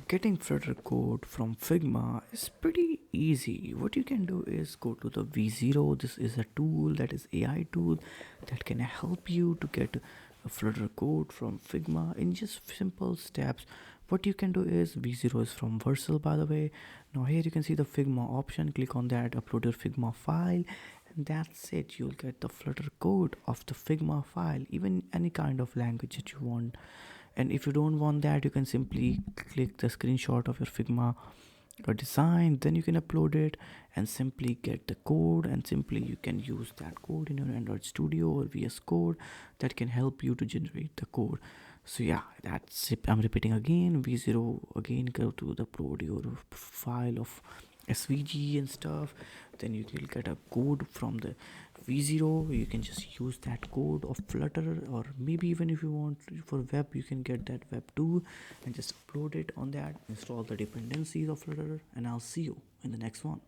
Getting Flutter code from Figma is pretty easy. What you can do is go to the V0. This is a tool that is AI tool that can help you to get a Flutter code from Figma in just simple steps. What you can do is V0 is from Vercel, by the way. Now here you can see the Figma option. Click on that, upload your Figma file, and that's it. You'll get the Flutter code of the Figma file, even any kind of language that you want. And if you don't want that, you can simply click the screenshot of your Figma design, then you can upload it and simply get the code, and simply you can use that code in your Android Studio or VS Code that can help you to generate the code. So yeah, that's it. I'm repeating again, V0, again go to the upload your file of SVG and stuff, then you will get a code from the V0. You can just use that code of Flutter, or maybe even if you want for web, you can get that web too and just upload it on that, install the dependencies of Flutter, and I'll see you in the next one.